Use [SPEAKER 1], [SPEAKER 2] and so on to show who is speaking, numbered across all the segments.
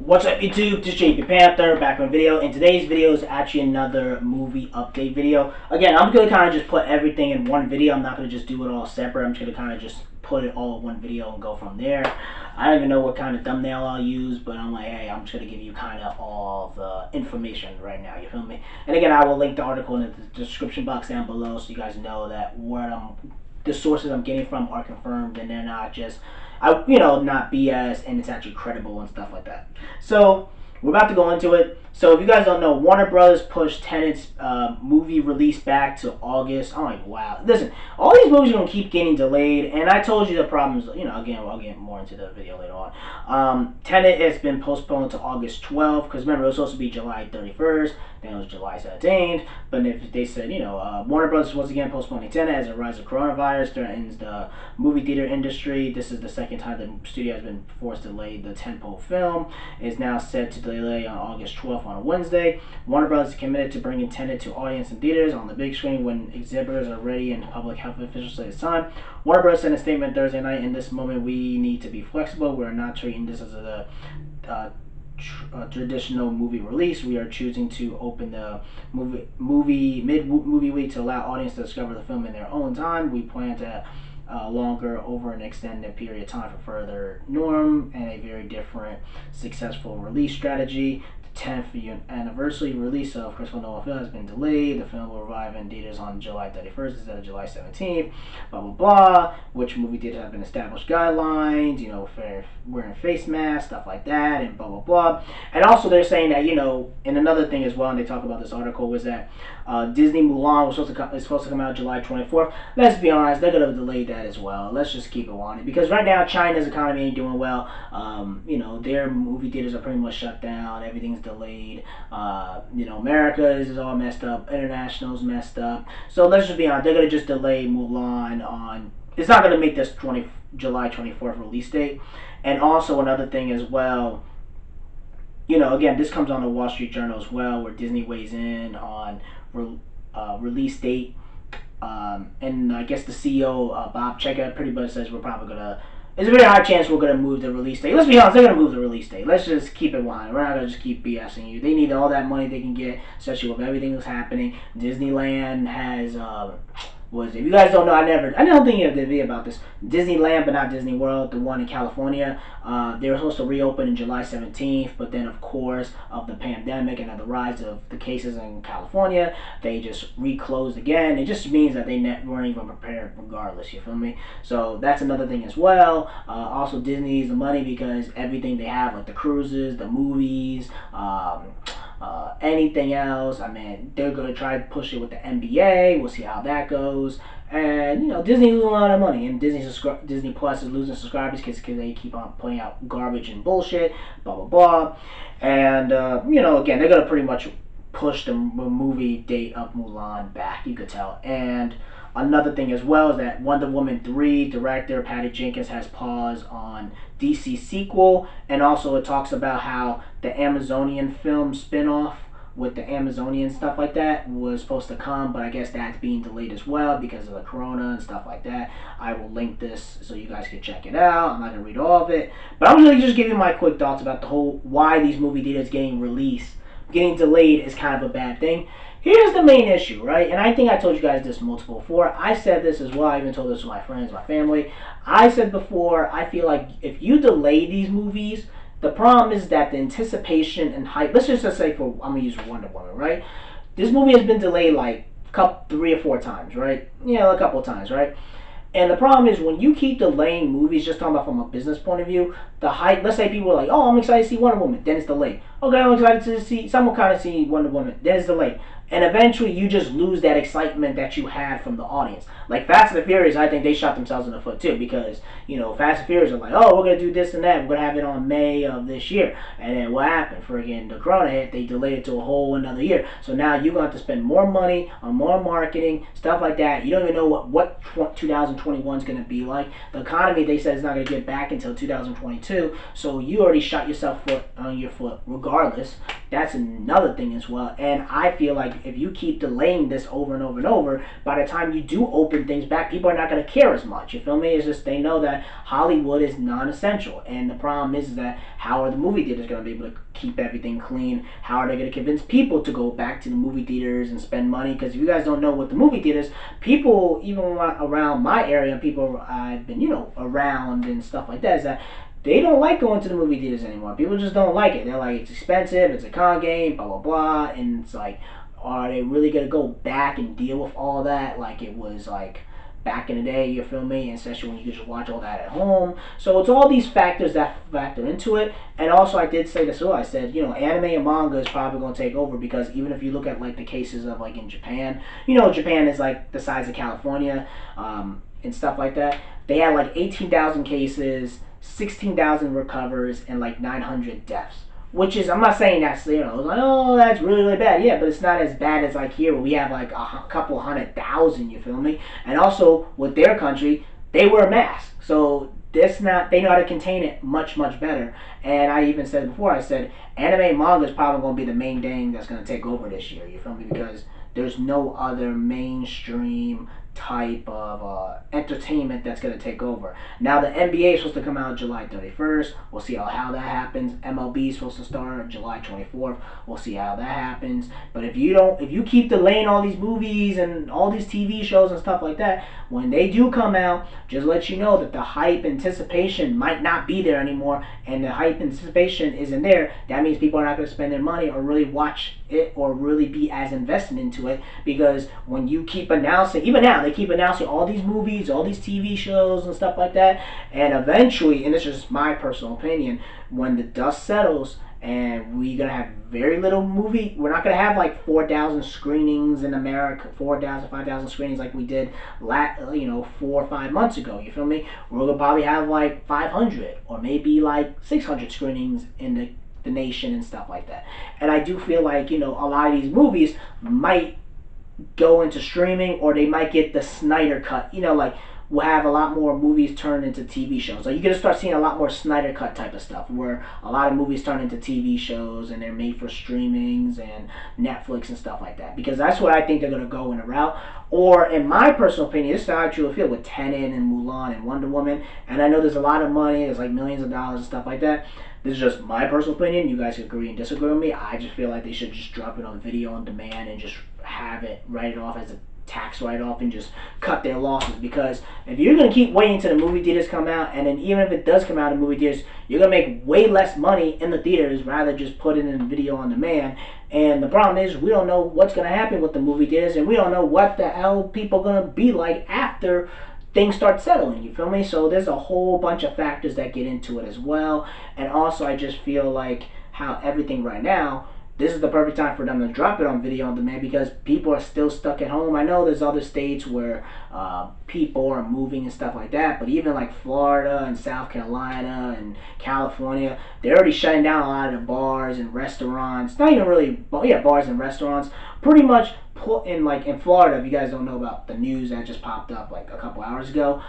[SPEAKER 1] What's up YouTube, this is JP Panther, back with a video, and today's video is actually another movie update video. Again, I'm going to kind of just put everything in one video. I'm not going to just do it all separate. I'm just going to kind of just put it all in one video and go from there. I don't even know what kind of thumbnail I'll use, but I'm like, hey, I'm just going to give you kind of all the information right now, you feel me? And again, I will link the article in the description box down below so you guys know that the sources I'm getting from are confirmed and they're not just not BS, and it's actually credible and stuff like that. So we're about to go into it. So if you guys don't know, Warner Brothers pushed Tenet's movie release back to August. I'm like, wow. Listen, all these movies are going to keep getting delayed, and I told you the problems, again, I'll get more into the video later on. Tenet has been postponed to August 12th, because remember, it was supposed to be July 31st, then it was July 17th, but if they said, Warner Brothers once again postponing Tenet as a rise of coronavirus threatens the movie theater industry. This is the second time the studio has been forced to delay the tentpole film. It is now set to delay on August 12th on a Wednesday. Warner Bros. Is committed to bringing Tenet to audience and theaters on the big screen when exhibitors are ready and public health officials say it's time. Warner Bros. Sent a statement Thursday night. In this moment, we need to be flexible. We are not treating this as a traditional movie release. We are choosing to open the mid-movie week to allow audience to discover the film in their own time. We plan to longer over an extended period of time for further norm and a very different successful release strategy. The 10th anniversary release of Christopher Nolan film has been delayed. The film will arrive in theaters on July 31st instead of July 17th. Blah blah blah. Which movie theaters have been established guidelines. Wearing face masks, stuff like that, and blah blah blah. And also they're saying that and another thing as well, and they talk about this article was that Disney Mulan is supposed to come out July 24th. Let's be honest, they're gonna delay that as well. Let's just keep it on it because right now China's economy ain't doing well. Their movie theaters are pretty much shut down. Everything's delayed. America is all messed up. International's messed up. So let's just be honest, they're gonna just delay Mulan on. It's not gonna make this July 24th release date. And also another thing as well. Again, this comes on the Wall Street Journal as well, where Disney weighs in on release date. And I guess the CEO, Bob Chapek, pretty much says there's a very high chance we're going to move the release date. Let's be honest, they're going to move the release date. Let's just keep it 100. We're not going to just keep BSing you. They need all that money they can get, especially with everything that's happening. Disneyland has... if you guys don't know, I don't think you have the video about this. Disneyland, but not Disney World, the one in California. They were supposed to reopen in July 17th, but then of course of the pandemic and of the rise of the cases in California, they just reclosed again. It just means that they weren't even prepared regardless, you feel me? So that's another thing as well. Also Disney needs the money because everything they have, like the cruises, the movies, anything else, they're going to try to push it with the NBA. We'll see how that goes. And, Disney losing a lot of money. And Disney Plus is losing subscribers because they keep on putting out garbage and bullshit, blah, blah, blah. And, again, they're going to pretty much push the movie date of Mulan back, you could tell. And another thing as well is that Wonder Woman 3 director Patty Jenkins has paused on DC sequel, and also it talks about how the Amazonian film spin-off with the Amazonian stuff like that was supposed to come, but I guess that's being delayed as well because of the corona and stuff like that. I will link this so you guys can check it out. I'm not going to read all of it, but I'm going to just give you my quick thoughts about the whole why these movie theaters getting delayed is kind of a bad thing. Here's the main issue, right? And I think I told you guys this multiple before. I said this as well. I even told this to my friends, my family. I said before, I feel like if you delay these movies, the problem is that the anticipation and hype, let's just say I'm going to use Wonder Woman, right? This movie has been delayed like 3 or 4 times, right? A couple of times, right? And the problem is when you keep delaying movies, just talking about from a business point of view, the hype, let's say people are like, oh, I'm excited to see Wonder Woman, then it's delayed. Okay, I'm excited to see, someone kind of see Wonder Woman, then it's delayed. And eventually you just lose that excitement that you had from the audience. Like Fast and the Furious, I think they shot themselves in the foot too because, Fast and Furious are like, oh, we're going to do this and that. We're going to have it on May of this year. And then what happened? Friggin' the corona hit, they delayed it to a whole another year. So now you're going to have to spend more money on more marketing, stuff like that. You don't even know what 2021 is going to be like. The economy, they said, is not going to get back until 2022. So you already shot yourself on your foot regardless. That's another thing as well. And I feel like if you keep delaying this over and over and over, by the time you do open things back, people are not going to care as much. You feel me? It's just they know that Hollywood is non-essential. And the problem is that how are the movie theaters going to be able to keep everything clean? How are they going to convince people to go back to the movie theaters and spend money? Because if you guys don't know what the movie theaters, people, even around my area, people I've been, around and stuff like that, is that they don't like going to the movie theaters anymore. People just don't like it. They're like, it's expensive, it's a con game, blah, blah, blah. And it's like, are they really going to go back and deal with all that like it was like back in the day, you feel me? Especially when you could just watch all that at home. So it's all these factors that factor into it. And also I did say this too. I said, anime and manga is probably going to take over, because even if you look at like the cases of like in Japan, Japan is like the size of California, and stuff like that. They had like 18,000 cases, 16,000 recovers, and like 900 deaths. Which is, I'm not saying that's, like, oh, that's really, really bad. Yeah, but it's not as bad as like here where we have like a couple 100,000, you feel me? And also, with their country, they wear masks. So they know how to contain it much, much better. And I even said before, I said, anime and manga is probably going to be the main thing that's going to take over this year, you feel me? Because there's no other mainstream type of entertainment that's going to take over. Now the NBA is supposed to come out July 31st. We'll see how that happens. MLB is supposed to start July 24th. We'll see how that happens. But if you keep delaying all these movies and all these TV shows and stuff like that, when they do come out, just let you know that the hype anticipation might not be there anymore, and the hype anticipation isn't there. That means people are not going to spend their money or really watch it or really be as invested into it, because when you keep announcing, even now they keep announcing all these movies, all these TV shows and stuff like that, and eventually, and this is just my personal opinion, when the dust settles and we're going to have very little movie, we're not going to have like 4,000 screenings in America, 4,000, 5,000 screenings like we did 4 or 5 months ago, you feel me? We're going to probably have like 500 or maybe like 600 screenings in the nation and stuff like that. And I do feel like, a lot of these movies might go into streaming, or they might get the Snyder cut, like we'll have a lot more movies turn into TV shows. Like you're gonna start seeing a lot more Snyder cut type of stuff, where a lot of movies turn into TV shows and they're made for streamings and Netflix and stuff like that. Because that's what I think they're gonna go in a route. Or in my personal opinion, this is how I truly feel with Tenet and Mulan and Wonder Woman. And I know there's a lot of money, there's like millions of dollars and stuff like that. This is just my personal opinion. You guys can agree and disagree with me. I just feel like they should just drop it on video on demand and just have it, write it off as a tax write-off and just cut their losses. Because if you're going to keep waiting until the movie theaters come out, and then even if it does come out in movie theaters, you're going to make way less money in the theaters rather just put it in video on demand. And the problem is, we don't know what's going to happen with the movie theaters, and we don't know what the hell people are going to be like after things start settling, you feel me? So there's a whole bunch of factors that get into it as well. And also, I just feel like how everything right now, this is the perfect time for them to drop it on video on demand, because people are still stuck at home. I know there's other states where people are moving and stuff like that, but even like Florida and South Carolina and California, they're already shutting down a lot of the bars and restaurants. Not even really, bars and restaurants. Pretty much put in, like in Florida, if you guys don't know about the news that just popped up like a couple hours ago,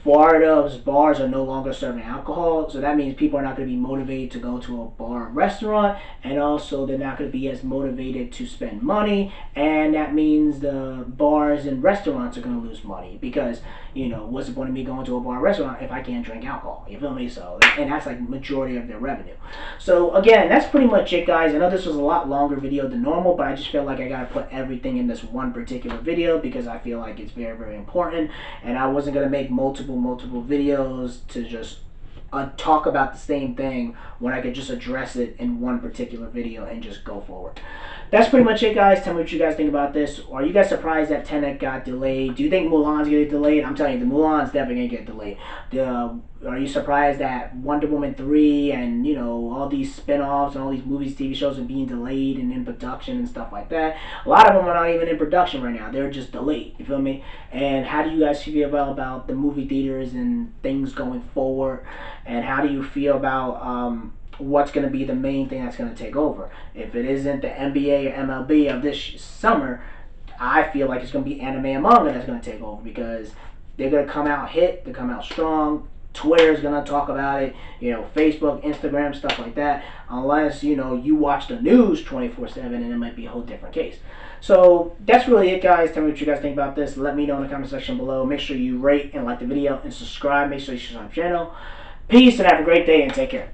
[SPEAKER 1] Florida's bars are no longer serving alcohol, so that means people are not going to be motivated to go to a bar or restaurant, and also they're not going to be as motivated to spend money, and that means the bars and restaurants are going to lose money, because, what's the point of me going to a bar or restaurant if I can't drink alcohol, you feel me? So, and that's like majority of their revenue. So again, that's pretty much it, guys. I know this was a lot longer video than normal, but I just feel like I got to put everything in this one particular video, because I feel like it's very, very important, and I wasn't going to make multiple videos to just talk about the same thing when I could just address it in one particular video and just go forward. That's pretty much it, guys. Tell me what you guys think about this. Are you guys surprised that Tenet got delayed? Do you think Mulan's gonna get delayed? I'm telling you, the Mulan's definitely gonna get delayed. Are you surprised that Wonder Woman 3 and all these spin-offs and all these movies, TV shows are being delayed and in production and stuff like that? A lot of them are not even in production right now. They're just delayed. You feel me? And how do you guys feel about the movie theaters and things going forward? And how do you feel about what's going to be the main thing that's going to take over? If it isn't the NBA or MLB of this summer, I feel like it's going to be anime and manga that's going to take over, because they're going to come out hit, they come out strong. Twitter's gonna talk about it. Facebook, Instagram, stuff like that. Unless you watch the news 24/7, and it might be a whole different case. So that's really it, guys. Tell me what you guys think about this. Let me know in the comment section below. Make sure you rate and like the video and subscribe. Make sure you subscribe to the channel. Peace and have a great day and take care.